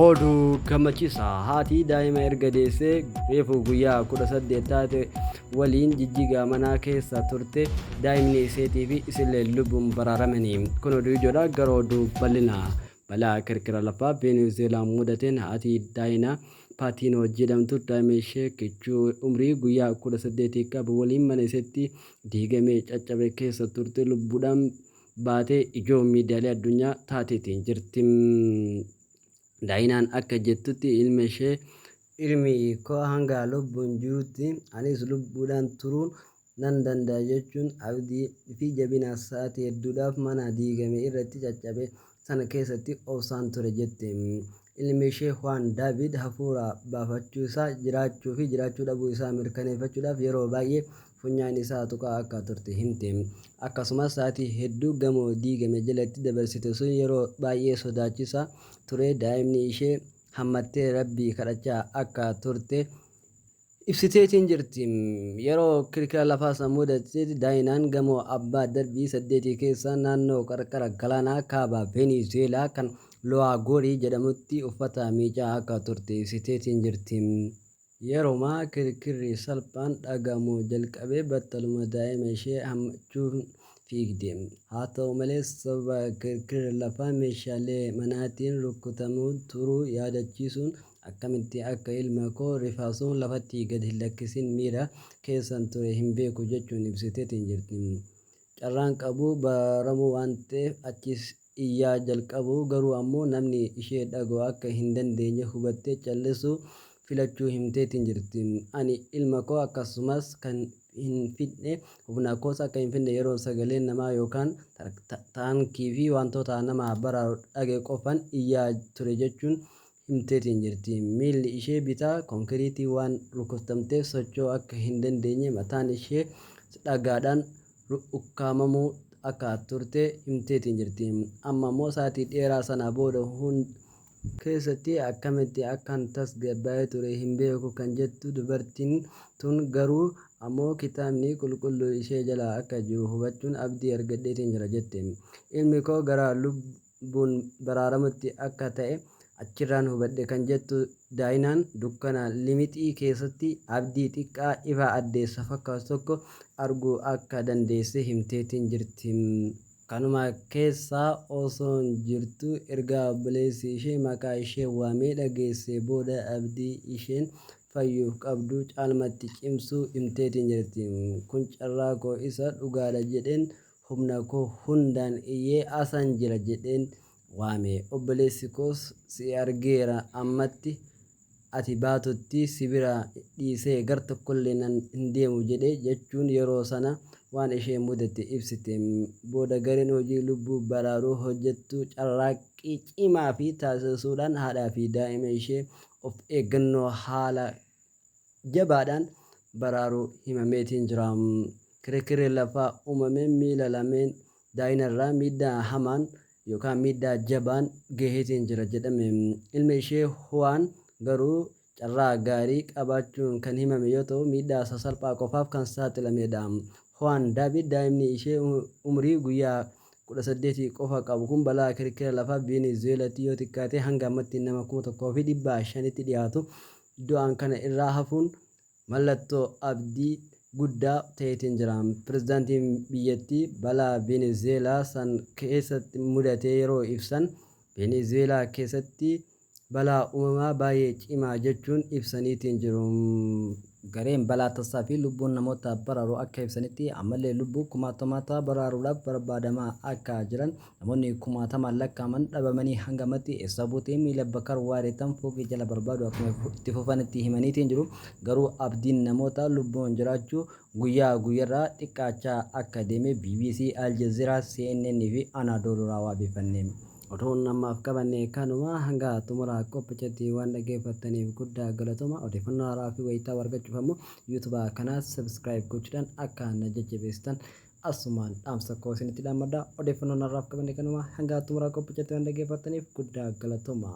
Oduu gammachiisaa haati daa'ima erga deessee reefu guyyaa 18 taate waliin jijjigaa manaa keessa turte daa'imni iseetii fi isillee lubbuun baraaramanii. Kun oduu ijoodha. Gara oduu bal'inaa balaa kirkira lafaa Venezuelaa mudateen haati daa'ima Paatiinoo jedhamtu daa'ima ishee kichuu umrii guyyaa 18 qabu waliin mana iseetti diigamee caccabe keessa turte lubbuudhaan baatee ijoo miidiyaalee addunyaa taateetiin jirti. Daa'inaan akka jettutti ilmi koo hanga lubbuun jirutti anis lubbuudhaan turuun nan danda'a jechuun abdii fi jabina sa'aatii hedduudhaaf mana diigame irratti caccabe sana keessatti obsaan ture jette. Ilmi ishee Juan David hafuura baafachuu isaa jiraachuu fi jiraachuu dhabuu isaa mirkaneeffachuudhaaf yeroo baay'ee funyaan isaa tuqaa akka turte himte. Akkasumas sa'aatii hedduu gamoo diigame jalatti dabarsite sun yeroo baay'ee sodaachisaa ture. Daa'imni ishee hammattee rabbii kadhachaa akka turte ibsiteetiin jirti. Yeroo kirkira lafaa san mudatetti daa'inaan gamoo abbaa darbii 8 keessa naannoo qarqara galaanaa kaaba Venezuelaa kan Lo'aagorii jedhamutti uffata miicaa akka turte ibsiteetiin jirti. Yeroomaa kirkirri salphaan dhagahamuu jalqabee battaluma daa'ima ishee hammachuun fiigde. Haa ta'u malee sababa kirkirri lafaa meeshaalee manaatiin rukutamuu turuu yaadachiisuun akkamitti akka ilma koo rifaasuun lafatti gad hin lakkisin miira keessan ture hin beeku jechuun ibsiteetiin jirti. Carraan qabu baramuu waan ta'eef achis iyyaa jalqabu garuu ammoo namni ishee dhaga'uu akka hin dandeenye hubattee callisuu filachuu himteetiin jirti. Ani ilma koo akkasumas kan hin fidne humna koos akka hin fidne yeroo sagaleen namaa yookaan taankii fi wantoota nama baraaru dhage qofan iyyaa ture jechuun himteetiin jirti. Miilli ishee bitaa konkiriitii waan rukutamteef socho'uu akka hin dandeenye mataan ishee dhagaadhaan ukkaamamuu akka turte himteetiin jirti. Amma immoo sa'aatii dheeraa sana booda keessatti akkamitti akkan tasgabbaa'ee ture hin beeku kan jettu dubartiin tun garuu ammoo kitaabni qulqulluu ishee jala akka jiru hubachuun abdii argadheetiin jira jette. Ilmi koo gara lubbuun baraaramutti akka ta'e achirraan hubadhe kan jettu daa'inaan dukkana limixii keessatti abdii xiqqaa ifa addeessa fakkaatu tokko arguu akka dandeesse himteetiin jirti. Kanuma keessaa osoo jirtu erga obboleessi ishee maqaa ishee waamee dhageessee booda abdii isheen fayyuuf qabdu caalmatti cimsuu himteetiin jirti. Kun carraa koo isa dhugaadha jedheen humna koo hundaan iyyee asan jira jedheen waame. Obboleessi koos si argeera ammatti ati baatutti si bira dhiisee gar tokkollee hin deemu jedhe jechuun yeroo sana waan ishee mudate ibsite. Booda gareen hojii lubbuu baraaruu hojjettu carraaqqii cimaa fi taasisuudhaan haadhaa fi daa'ima ishee of eeggannoo haala jabaadhaan baraaruu himameetiin jira. Kirkirri lafaa uumameen miila lameen daa'inarraa miidhaa hamaan yookaan miidhaa jabaan gaheetiin jira jedhame. Ilmi ishee Juan garuu carraa gaarii qabaachuun kan himame yoo ta'u miidhaa sasalphaa qofaaf kan saaxilamedha. Juan David daa'imni ishee umrii guyyaa 18 qofa qabu kun balaa kirkira lafaa Venezuelaatti yoo xiqqaate hanga ammatti nama 1,500tti dhiyaatu du'aan kana irraa hafuun mallattoo abdii guddaa ta'eetiin jira. Pirezidaantiin biyyattii balaa Venezuelaa san keessatti mudate yeroo ibsan Venezuelaa keessatti balaa uumamaa baay'ee cimaa jechuun ibsaniitiin jiru. Gareen balaa tasaa fi lubbuun namoota baraaruu akka ibsanitti ammallee lubbuu kumaatamoota baraaruudhaaf barbaadamaa akka jiran namoonni kumaatamaan lakkaa'aman dhabamanii hanga ammatti eessa buutee miila bakar waareetan fooqii jala barbaadu akkuma itti fufanitti himaniitiin jiru. Garuu abdiin namoota lubbuun jiraachuu guyyaa guyyaarraa xiqqaachaa akka deeme BBC, Al Jazeera, CNN fi Anadolu irraa waabeffanne. Oduun namaaf qabanne kanuma hanga xumura qophichatti waan dhaggeeffattaniif guddaa galatooma. Odeeffannoo haaraa fi wayitaa argachuuf ammoo YouTube kanaas subscribe gochuudhaan akka na jajjabeessitan asumaan dhaamsa koo isinitti dhaammadha. Odeeffannoo haaraa fi qabanne kanuma hanga xumura qophichatti waan dhaggeeffattaniif guddaa galatooma.